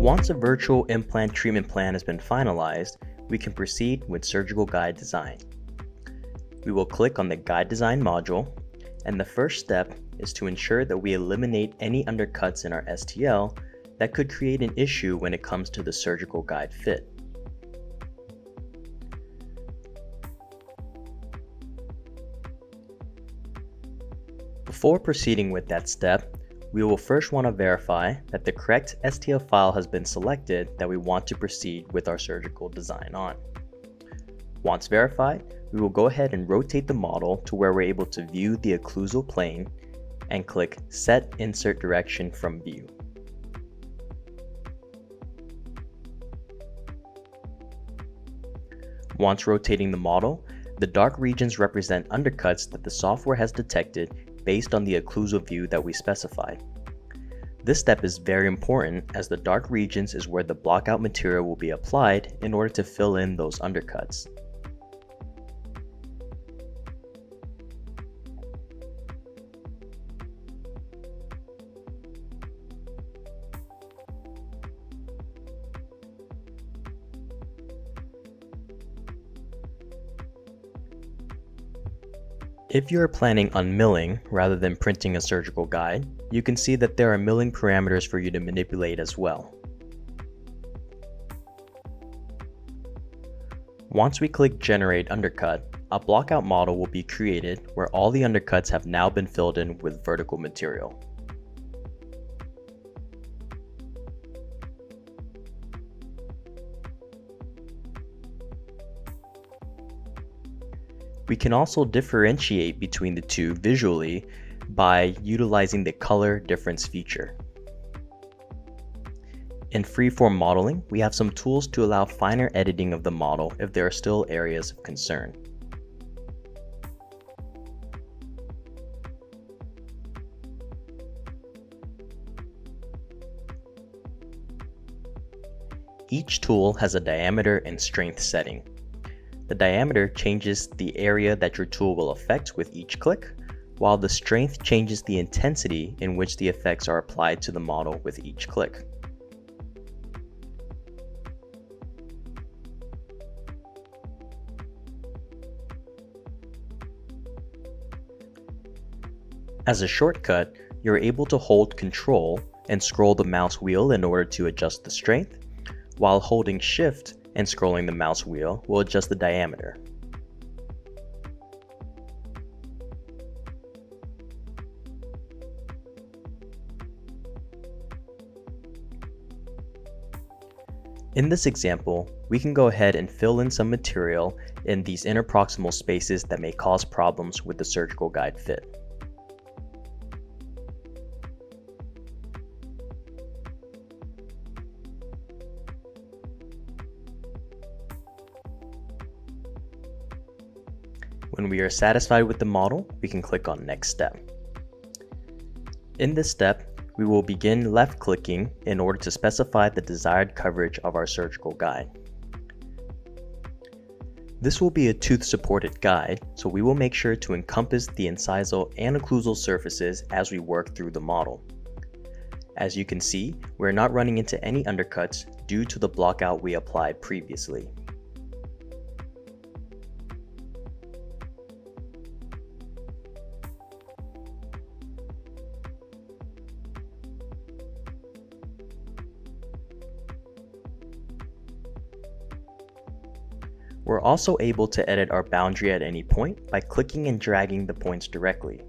Once a virtual implant treatment plan has been finalized, we can proceed with surgical guide design. We will click on the Guide Design module, and the first step is to ensure that we eliminate any undercuts in our STL that could create an issue when it comes to the surgical guide fit. Before proceeding with that step, we will first want to verify that the correct STL file has been selected that we want to proceed with our surgical design on. Once verified, we will go ahead and rotate the model to where we're able to view the occlusal plane and click Set Insert Direction from View. Once rotating the model, the dark regions represent undercuts that the software has detected based on the occlusal view that we specified. This step is very important as the dark regions is where the blockout material will be applied in order to fill in those undercuts. If you are planning on milling rather than printing a surgical guide, you can see that there are milling parameters for you to manipulate as well. Once we click Generate Undercut, a blockout model will be created where all the undercuts have now been filled in with vertical material. We can also differentiate between the two visually by utilizing the color difference feature. In freeform modeling, we have some tools to allow finer editing of the model if there are still areas of concern. Each tool has a diameter and strength setting. The diameter changes the area that your tool will affect with each click, while the strength changes the intensity in which the effects are applied to the model with each click. As a shortcut, you're able to hold Control and scroll the mouse wheel in order to adjust the strength, while holding Shift and scrolling the mouse wheel will adjust the diameter. In this example, we can go ahead and fill in some material in these interproximal spaces that may cause problems with the surgical guide fit. When we are satisfied with the model, we can click on Next Step. In this step, we will begin left-clicking in order to specify the desired coverage of our surgical guide. This will be a tooth-supported guide, so we will make sure to encompass the incisal and occlusal surfaces as we work through the model. As you can see, we're not running into any undercuts due to the blockout we applied previously. We're also able to edit our boundary at any point by clicking and dragging the points directly.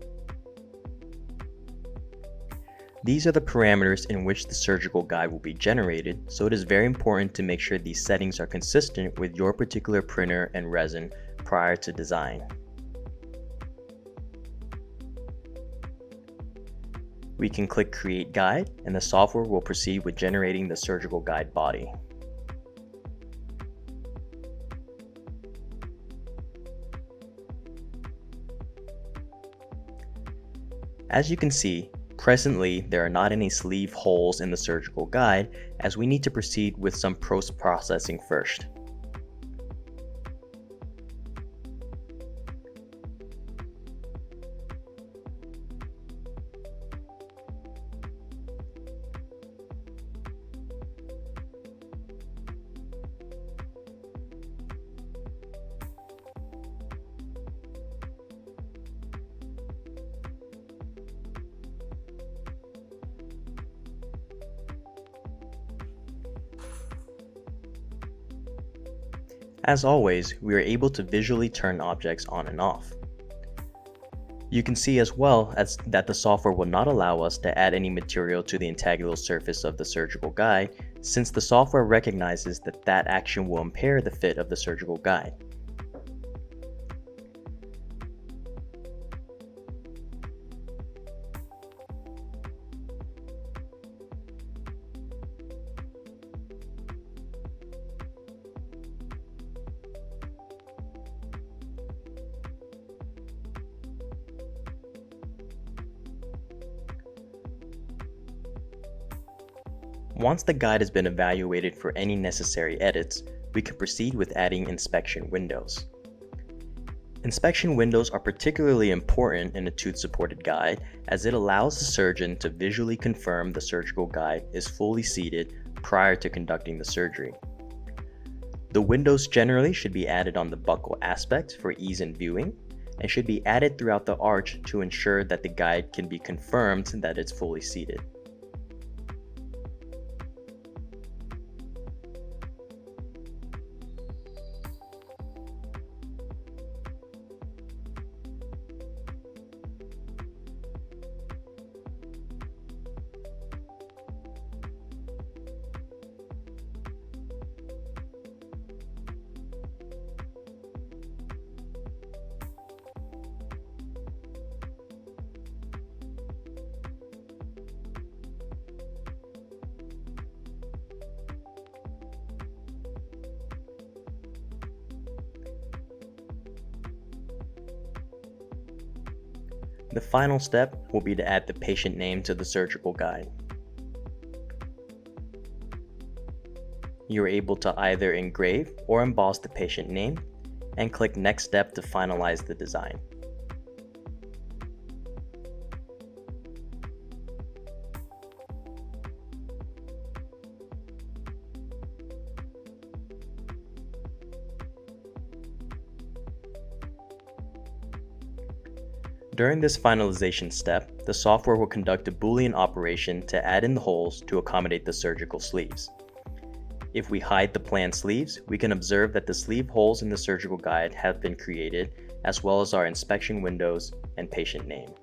These are the parameters in which the surgical guide will be generated, so it is very important to make sure these settings are consistent with your particular printer and resin prior to design. We can click Create Guide, and the software will proceed with generating the surgical guide body. As you can see, presently there are not any sleeve holes in the surgical guide as we need to proceed with some post-processing first. As always, we are able to visually turn objects on and off. You can see as well as that the software will not allow us to add any material to the integral surface of the surgical guide, since the software recognizes that that action will impair the fit of the surgical guide. Once the guide has been evaluated for any necessary edits, we can proceed with adding inspection windows. Inspection windows are particularly important in a tooth-supported guide as it allows the surgeon to visually confirm the surgical guide is fully seated prior to conducting the surgery. The windows generally should be added on the buccal aspect for ease in viewing and should be added throughout the arch to ensure that the guide can be confirmed that it's fully seated. The final step will be to add the patient name to the surgical guide. You are able to either engrave or emboss the patient name and click Next Step to finalize the design. During this finalization step, the software will conduct a Boolean operation to add in the holes to accommodate the surgical sleeves. If we hide the planned sleeves, we can observe that the sleeve holes in the surgical guide have been created, as well as our inspection windows and patient name.